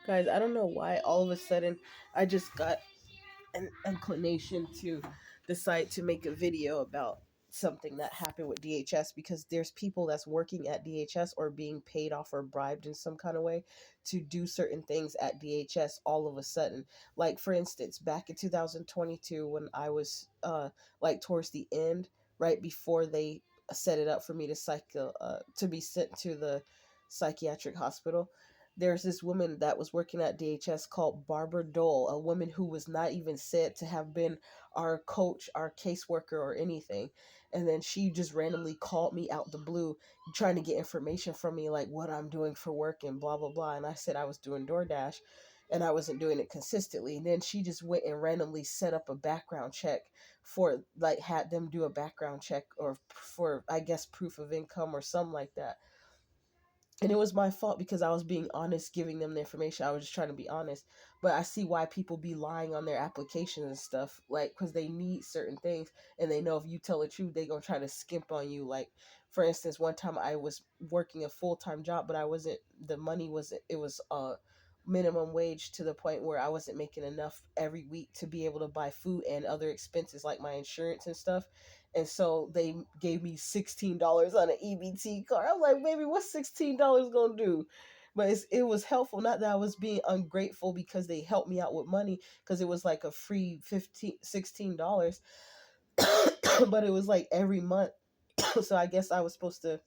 Guys, I don't know why all of a sudden I just got an inclination to decide to make a video about something that happened with DHS, because there's people that's working at DHS or being paid off or bribed in some kind of way to do certain things at DHS all of a sudden. Like for instance, back in 2022 when I was like towards the end, right before they set it up for me to to be sent to the psychiatric hospital, there's this woman that was working at DHS called Barbara Dole, a woman who was not even said to have been our coach, our caseworker, or anything. And then she just randomly called me out the blue, trying to get information from me, like what I'm doing for work and blah, blah, blah. And I said I was doing DoorDash and I wasn't doing it consistently. And then she just went and randomly set up a background check for, like, had them do a background check or for, I guess, proof of income or something like that. And it was my fault because I was being honest, giving them the information. I was just trying to be honest. But I see why people be lying on their applications and stuff, like because they need certain things, and they know if you tell the truth, they gonna try to skimp on you. Like, for instance, one time I was working a full time job, but I wasn't. The money wasn't. It was minimum wage to the point where I wasn't making enough every week to be able to buy food and other expenses like my insurance and stuff. And so they gave me $16 on an EBT card. I'm like, baby, what's $16 gonna do? But it was helpful. Not that I was being ungrateful because they helped me out with money, because it was like a free 15 $16, but it was like every month. So I guess I was supposed to,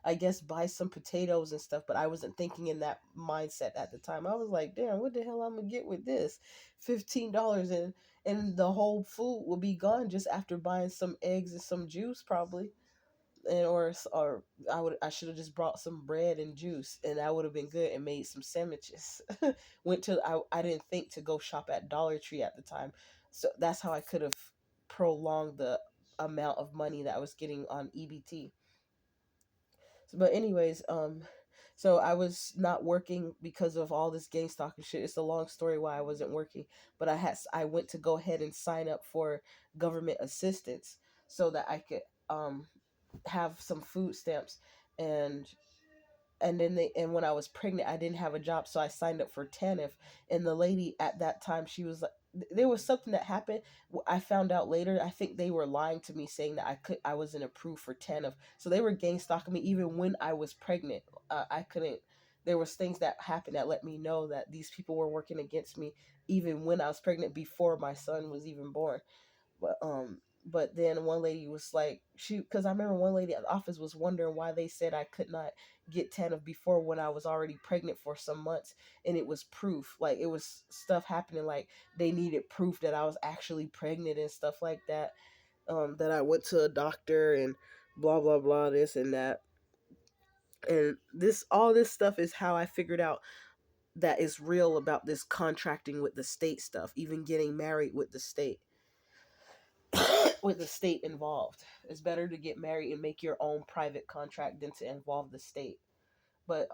I guess, buy some potatoes and stuff, but I wasn't thinking in that mindset at the time. I was like, damn, what the hell I'm gonna get with this? $15, and the whole food will be gone just after buying some eggs and some juice probably. And or I should have just brought some bread and juice, and that would have been good, and made some sandwiches. Went to I didn't think to go shop at Dollar Tree at the time. So that's how I could have prolonged the amount of money that I was getting on EBT. But anyways, so I was not working because of all this gang stalking shit. It's a long story why I wasn't working, but I went to go ahead and sign up for government assistance so that I could have some food stamps. And and then they and when I was pregnant, I didn't have a job, so I signed up for TANF. And the lady at that time, she was like, there was something that happened. I found out later. I think they were lying to me, saying that I wasn't approved for TANF. So they were gang stalking me even when I was pregnant. I couldn't. There was things that happened that let me know that these people were working against me even when I was pregnant, before my son was even born. But then one lady was like, because I remember one lady at the office was wondering why they said I could not get TANF before, when I was already pregnant for some months. And it was proof, like it was stuff happening, like they needed proof that I was actually pregnant and stuff like that. That I went to a doctor and blah blah blah, this and that. And this all this stuff is how I figured out that is real about this contracting with the state stuff, even getting married with the state. With the state involved, it's better to get married and make your own private contract than to involve the state. But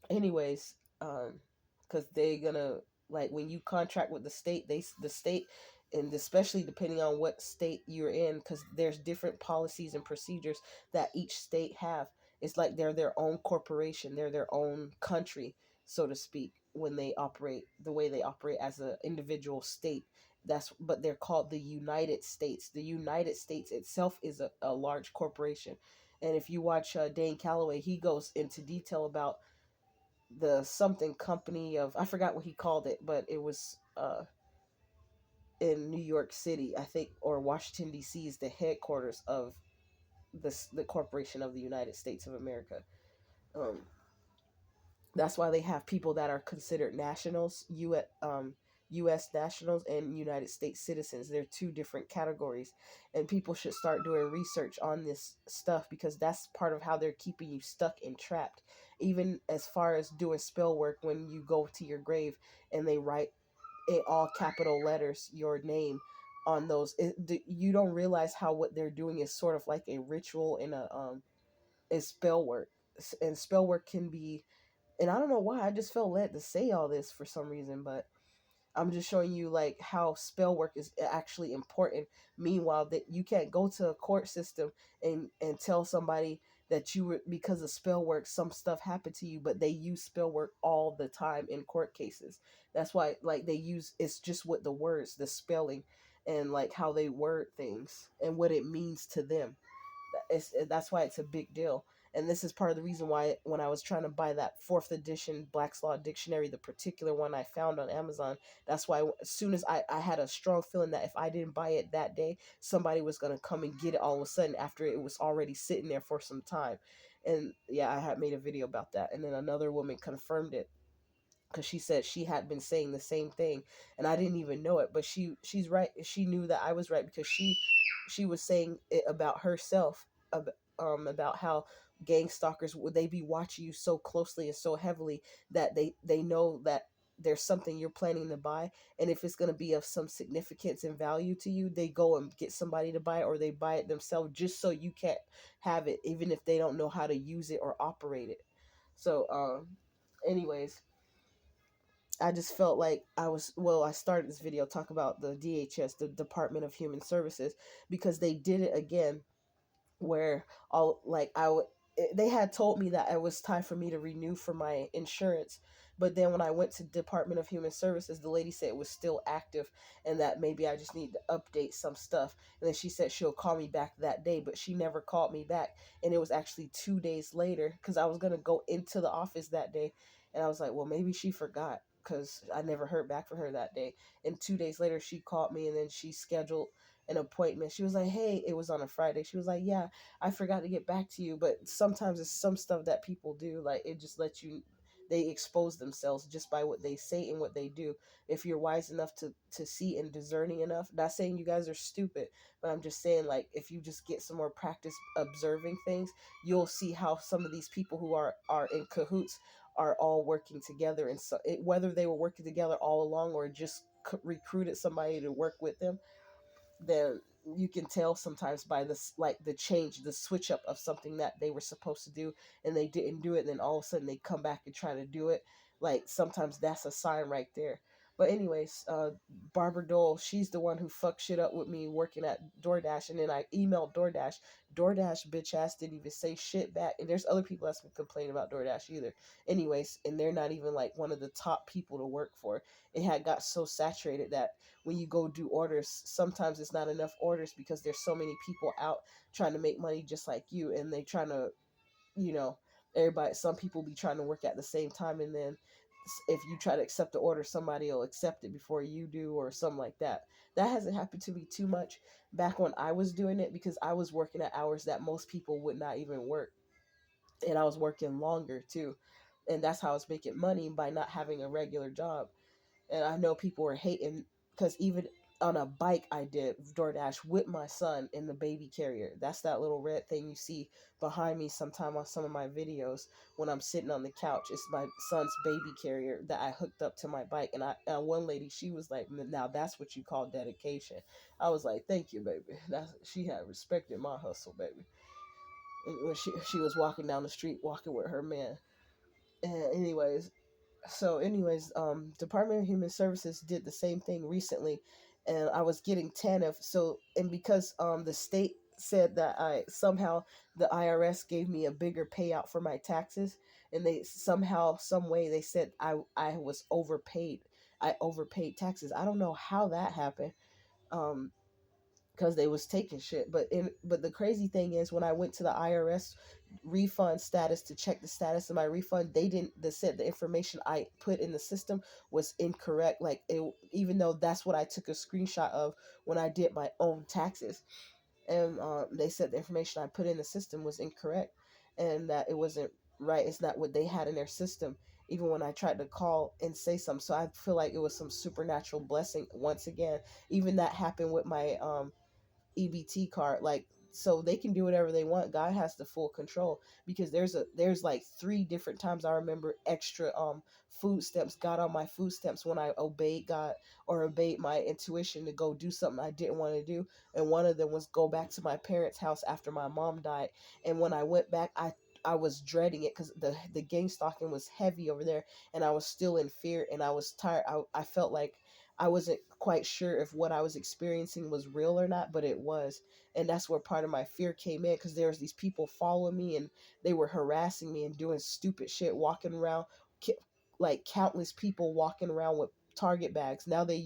anyways, because they gonna, like, when you contract with the state, the state, and especially depending on what state you're in, because there's different policies and procedures that each state have. It's like they're their own corporation, they're their own country, so to speak, when they operate the way they operate as an individual state. But they're called the United States. The United States itself is a large corporation. And if you watch Dane Calloway, he goes into detail about the something company of, I forgot what he called it, but it was in New York City, I think, or Washington D.C. is the headquarters of the corporation of the United States of America. Um, that's why they have people that are considered nationals, U.S. nationals and United States citizens. They're two different categories, and people should start doing research on this stuff, because that's part of how they're keeping you stuck and trapped. Even as far as doing spell work, when you go to your grave and they write in all capital letters your name on those, you don't realize how what they're doing is sort of like a ritual in a is spell work. And spell work can be, and I don't know why I just felt led to say all this for some reason, but I'm just showing you like how spell work is actually important. Meanwhile, that you can't go to a court system and tell somebody that you were, because of spell work, some stuff happened to you, but they use spell work all the time in court cases. That's why, like, they use, it's just what the words, the spelling, and like how they word things and what it means to them. That's why it's a big deal. And this is part of the reason why, when I was trying to buy that fourth edition Black's Law Dictionary, the particular one I found on Amazon, that's why as soon as I had a strong feeling that if I didn't buy it that day, somebody was going to come and get it all of a sudden after it was already sitting there for some time. And yeah, I had made a video about that. And then another woman confirmed it, because she said she had been saying the same thing, and I didn't even know it, but she's right. She knew that I was right, because she was saying it about herself, about how gang stalkers, would they be watching you so closely and so heavily that they know that there's something you're planning to buy, and if it's going to be of some significance and value to you, they go and get somebody to buy it, or they buy it themselves just so you can't have it, even if they don't know how to use it or operate it. So anyways, I just felt like I started this video talk about the DHS, the Department of Human Services, because they did it again, where all like they had told me that it was time for me to renew for my insurance, but then when I went to Department of Human Services, the lady said it was still active, and that maybe I just need to update some stuff. And then she said she'll call me back that day, but she never called me back, and it was actually 2 days later, because I was going to go into the office that day, and I was like, well, maybe she forgot, because I never heard back from her that day. And 2 days later she called me, and then she scheduled an appointment. She was like, hey, it was on a Friday. She was like, yeah, I forgot to get back to you. But sometimes it's some stuff that people do, like it just lets you, they expose themselves just by what they say and what they do. If you're wise enough to see and discerning enough, not saying you guys are stupid, but I'm just saying, like, if you just get some more practice observing things, you'll see how some of these people who are in cahoots are all working together. And so whether they were working together all along or just recruited somebody to work with them, then you can tell sometimes by this, like the change, the switch up of something that they were supposed to do and they didn't do it, and then all of a sudden they come back and try to do it. Like sometimes that's a sign right there. But anyways, Barbara Dole, she's the one who fucked shit up with me working at DoorDash, and then I emailed DoorDash. DoorDash bitch ass didn't even say shit back, and there's other people that's been complaining about DoorDash either. Anyways, and they're not even like one of the top people to work for. It had got so saturated that when you go do orders, sometimes it's not enough orders because there's so many people out trying to make money just like you, and they trying to, you know, everybody, some people be trying to work at the same time, and then if you try to accept the order, somebody will accept it before you do or something like that. That hasn't happened to me too much back when I was doing it, because I was working at hours that most people would not even work, and I was working longer too, and that's how I was making money, by not having a regular job. And I know people were hating, because even on a bike I did DoorDash with my son in the baby carrier. That's that little red thing you see behind me sometime on some of my videos when I'm sitting on the couch. It's my son's baby carrier that I hooked up to my bike. And one lady, she was like, now that's what you call dedication. I was like, thank you, baby. She had respected my hustle, baby. And when she was walking down the street, walking with her man. And anyways, Department of Human Services did the same thing recently, and I was getting TANF. So, and because the state said that I somehow, the IRS gave me a bigger payout for my taxes, and they somehow, some way, they said I was overpaid. I overpaid taxes. I don't know how that happened. Um, because they was taking shit. But the crazy thing is, when I went to the IRS refund status to check the status of my refund, they didn't. They said the information I put in the system was incorrect. Like it, even though that's what I took a screenshot of when I did my own taxes, and they said the information I put in the system was incorrect, and that it wasn't right. It's not what they had in their system. Even when I tried to call and say something, so I feel like it was some supernatural blessing once again. Even that happened with my EBT card. Like, so they can do whatever they want. God has the full control, because there's like three different times I remember extra food stamps got on my food stamps when I obeyed God or obeyed my intuition to go do something I didn't want to do. And one of them was go back to my parents' house after my mom died. And when I went back, I was dreading it, because the gang stalking was heavy over there, and I was still in fear, and I was tired. I felt like I wasn't quite sure if what I was experiencing was real or not, but it was. And that's where part of my fear came in, because there was these people following me, and they were harassing me and doing stupid shit, walking around, like countless people walking around with Target bags. Now they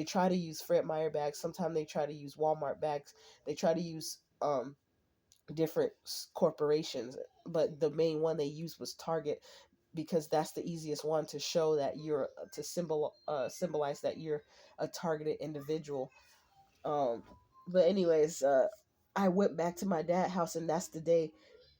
try to use Fred Meyer bags. Sometimes they try to use Walmart bags. They try to use different corporations, but the main one they used was Target, because that's the easiest one to show that you're to symbolize that you're a targeted individual. um but anyways, I went back to my dad's house, and that's the day,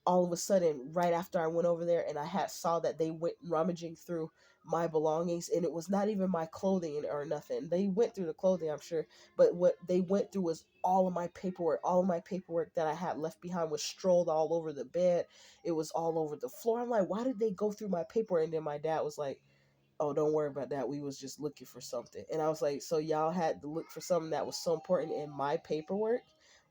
all of a sudden, right after I went over there, and I had saw that they went rummaging through my belongings, and it was not even my clothing or nothing. They went through the clothing, I'm sure, but what they went through was all of my paperwork. All of my paperwork that I had left behind was strolled all over the bed. It was all over the floor. I'm like, why did they go through my paperwork? And then my dad was like, oh, don't worry about that, we was just looking for something. And I was like, so y'all had to look for something that was so important in my paperwork?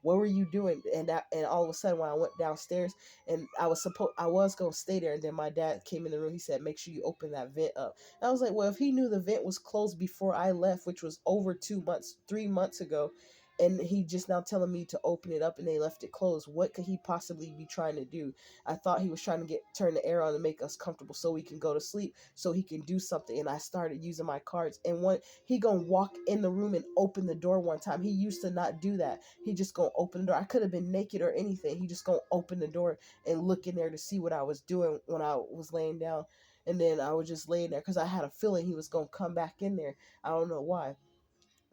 What were you doing? And all of a sudden, when I went downstairs, and I was gonna stay there, and then my dad came in the room. He said, make sure you open that vent up. And I was like, well, if he knew the vent was closed before I left, which was over 2 months, 3 months ago, and he just now telling me to open it up and they left it closed, what could he possibly be trying to do? I thought he was trying to turn the air on and make us comfortable so we can go to sleep, so he can do something. And I started using my cards. And when he gonna walk in the room and open the door one time, he used to not do that. He just gonna open the door. I could have been naked or anything. He just gonna open the door and look in there to see what I was doing when I was laying down. And then I was just laying there because I had a feeling he was gonna come back in there. I don't know why,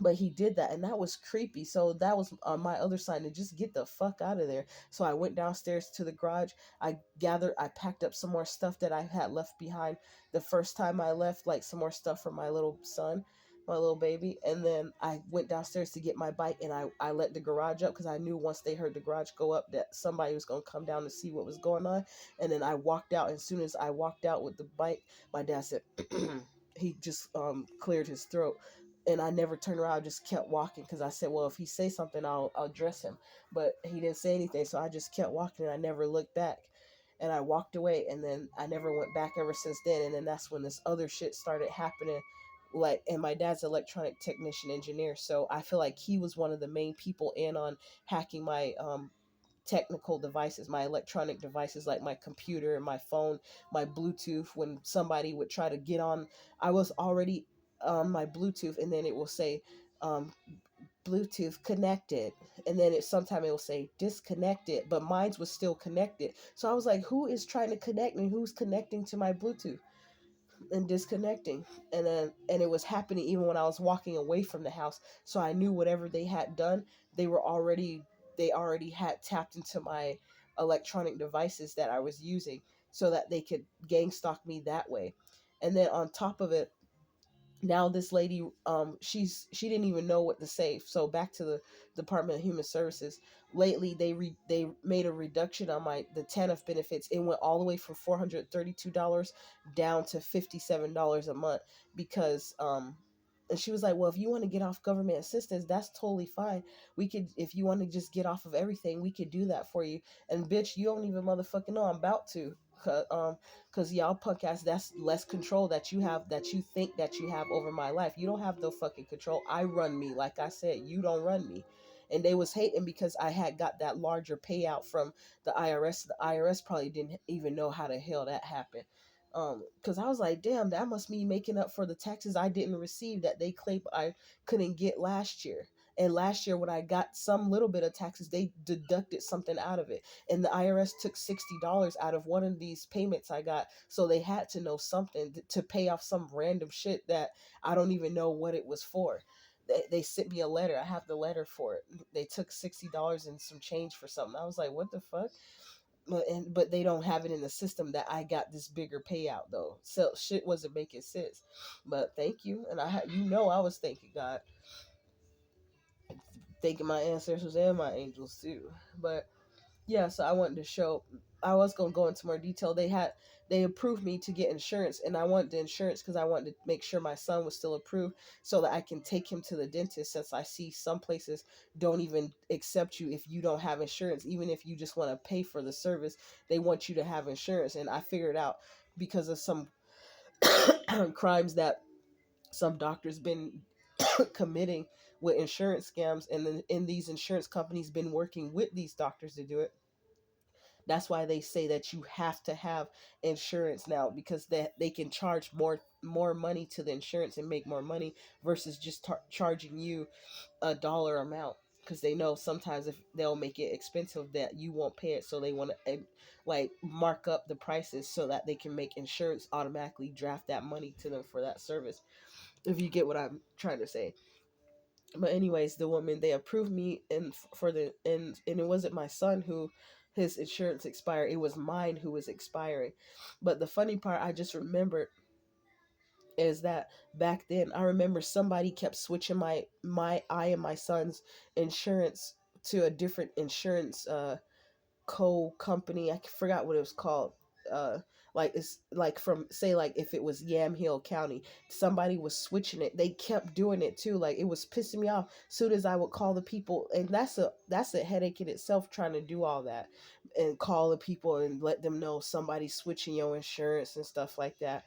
but he did that, and that was creepy. So that was on my other side, to just get the fuck out of there. So I went downstairs to the garage. I packed up some more stuff that I had left behind the first time I left, like some more stuff for my little son, my little baby. And then I went downstairs to get my bike, and I let the garage up because I knew once they heard the garage go up that somebody was going to come down to see what was going on. And then I walked out. As soon as I walked out with the bike, my dad said, he just cleared his throat, and I never turned around. I just kept walking because I said, well, if he say something, I'll address him. But he didn't say anything, so I just kept walking, and I never looked back. And I walked away, and then I never went back ever since then. And then that's when this other shit started happening. Like, and my dad's electronic technician engineer, so I feel like he was one of the main people in on hacking my technical devices, my electronic devices, like my computer, my phone, my Bluetooth. When somebody would try to get on, I was already on my Bluetooth, and then it will say um, Bluetooth connected, and then sometime it will say disconnected, but mine was still connected. So I was like, who is trying to connect me? Who's connecting to my Bluetooth and disconnecting? And it was happening even when I was walking away from the house. So I knew whatever they had done, they were already they already had tapped into my electronic devices that I was using, so that they could gang stalk me that way. And then on top of it, now this lady, she didn't even know what to say. So back to the Department of Human Services. Lately they made a reduction on my the TANF benefits. It went all the way from $432 down to $57 a month, because and she was like, well, if you want to get off government assistance, that's totally fine. We could, if you want to just get off of everything, we could do that for you. And bitch, you don't even motherfucking know I'm about to. Cause y'all punk ass, that's less control that you have, that you think that you have over my life. You don't have no fucking control. I run me. Like I said, you don't run me. And they was hating because I had got that larger payout from the IRS. The IRS probably didn't even know how the hell that happened. Because I was like, damn, that must be making up for the taxes I didn't receive that they claimed I couldn't get last year. And last year, when I got some little bit of taxes, they deducted something out of it, and the IRS took $60 out of one of these payments I got. So they had to know something to pay off some random shit that I don't even know what it was for. They sent me a letter. I have the letter for it. They took $60 and some change for something. I was like, what the fuck? But they don't have it in the system that I got this bigger payout though. So shit wasn't making sense. But thank you, and I was thanking God, thanking my ancestors and my angels too. But yeah, so I wanted to show. I was gonna go into more detail. They approved me to get insurance, and I wanted the insurance because I wanted to make sure my son was still approved, so that I can take him to the dentist. Since I see some places don't even accept you if you don't have insurance, even if you just want to pay for the service, they want you to have insurance. And I figured out, because of some crimes that some doctors been committing with insurance scams, and then in these insurance companies been working with these doctors to do it. That's why they say that you have to have insurance now, because they can charge more money to the insurance and make more money versus just charging you a dollar amount, because they know sometimes if they'll make it expensive that you won't pay it, so they want to like mark up the prices so that they can make insurance automatically draft that money to them for that service, if you get what I'm trying to say. But anyways, the woman, they approved me, and for the and it wasn't my son who his insurance expired, it was mine who was expiring. But the funny part I just remembered is that back then I remember somebody kept switching my I and my son's insurance to a different insurance co company. I forgot what it was called. Uh, like it's like from, say, like if it was Yamhill County, somebody was switching it. They kept doing it too. Like it was pissing me off. Soon as I would call the people, and that's a headache in itself, trying to do all that and call the people and let them know somebody's switching your insurance and stuff like that.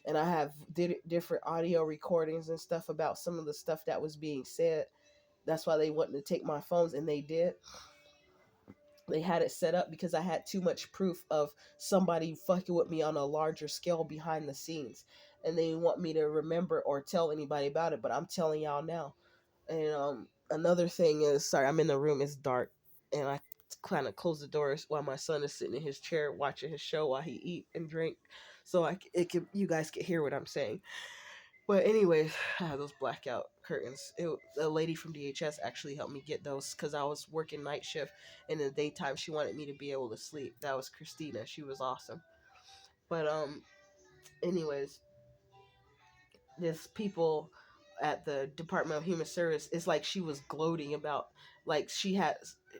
And I have did different audio recordings and stuff about some of the stuff that was being said. That's why they wanted to take my phones, and they did. They had it set up because I had too much proof of somebody fucking with me on a larger scale behind the scenes, and they want me to remember or tell anybody about it. But I'm telling y'all now. And another thing is, sorry, I'm in the room. It's dark, and I kind of close the doors while my son is sitting in his chair watching his show while he eat and drink, so it can, you guys can hear what I'm saying. But anyways, I have those blackout curtains. A lady from DHS actually helped me get those because I was working night shift. In the daytime, she wanted me to be able to sleep. That was Christina. She was awesome. But anyways, this people at the Department of Human Service, it's like she was gloating about, like she had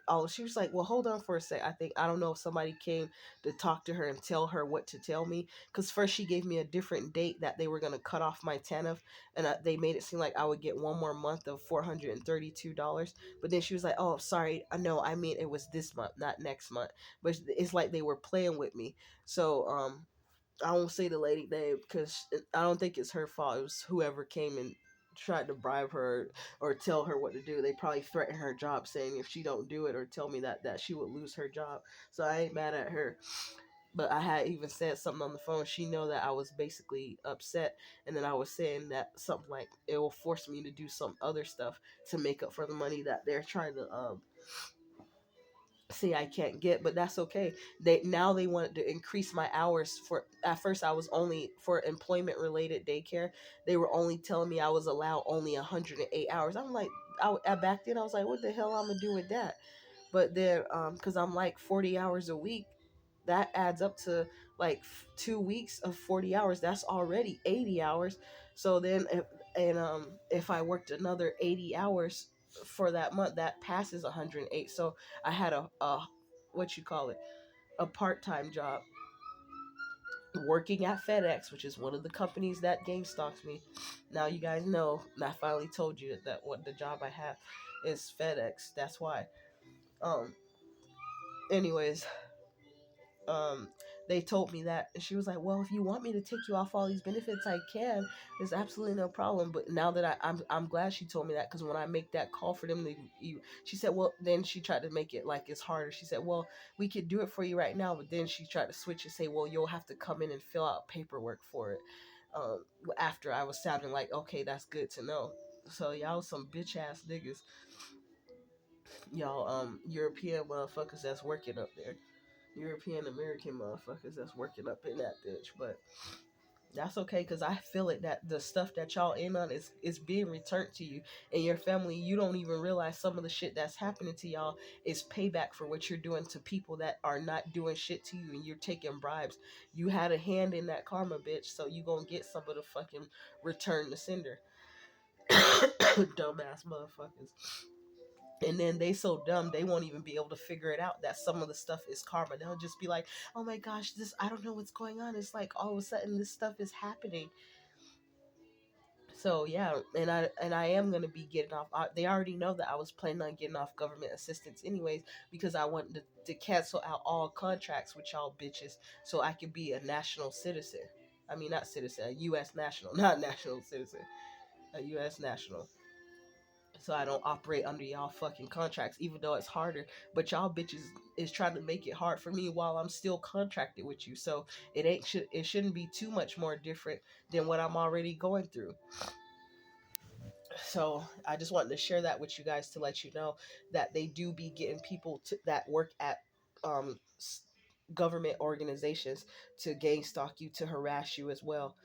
all, she was like, well, hold on for a sec. I don't know if somebody came to talk to her and tell her what to tell me, because first she gave me a different date that they were going to cut off my TANF, and they made it seem like I would get one more month of $432. But then she was like, oh, sorry, no, I mean it was this month, not next month. But it's like they were playing with me. So I won't say the lady name because I don't think it's her fault. It was whoever came and tried to bribe her or tell her what to do. They probably threatened her job, saying if she don't do it or tell me that she would lose her job. So I ain't mad at her. But I had even said something on the phone. She know that I was basically upset, and then I was saying that something like it will force me to do some other stuff to make up for the money that they're trying to say I can't get, but that's okay. They wanted to increase my hours. For at first I was only for employment related daycare. They were only telling me I was allowed only 108 hours. I'm like, back then I was like, what the hell I'm gonna do with that? But then because I'm like 40 hours a week, that adds up to like 2 weeks of 40 hours. That's already 80 hours. So then if I worked another 80 hours for that month, that passes 108. So I had a what you call it, a part-time job working at FedEx, which is one of the companies that game stalks me. Now you guys know, I finally told you that what the job I have is FedEx. That's why. um Anyways, um they told me that, and she was like, well, if you want me to take you off all these benefits, I can. There's absolutely no problem. But now that I'm glad she told me that, because when I make that call for them, she said, well, then she tried to make it like it's harder. She said, well, we could do it for you right now, but then she tried to switch and say, well, you'll have to come in and fill out paperwork for it. After I was sounding like, okay, that's good to know. So y'all some bitch ass niggas, y'all European motherfuckers that's working up there, European American motherfuckers that's working up in that bitch. But that's okay, because I feel it that the stuff that y'all in on is being returned to you and your family. You don't even realize some of the shit that's happening to y'all is payback for what you're doing to people that are not doing shit to you, and you're taking bribes. You had a hand in that karma, bitch, so you gonna get some of the fucking return to sender. Dumbass motherfuckers. And then they so dumb they won't even be able to figure it out that some of the stuff is karma. They'll just be like, oh my gosh, this, I don't know what's going on. It's like all of a sudden this stuff is happening. So yeah, and I am gonna be getting off. They already know that I was planning on getting off government assistance anyways, because I wanted to cancel out all contracts with y'all bitches so I could be a national citizen. I mean, not citizen, a U.S. national, not national citizen, a U.S. national. so I don't operate under y'all fucking contracts, even though it's harder. But y'all bitches is trying to make it hard for me while I'm still contracted with you. So it shouldn't be too much more different than what I'm already going through. So I just wanted to share that with you guys to let you know that they do be getting people that work at um, government organizations to gang stalk you, to harass you as well.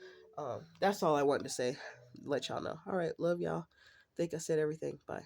That's all I wanted to say. Let y'all know. All right, love y'all. Think I said everything. Bye.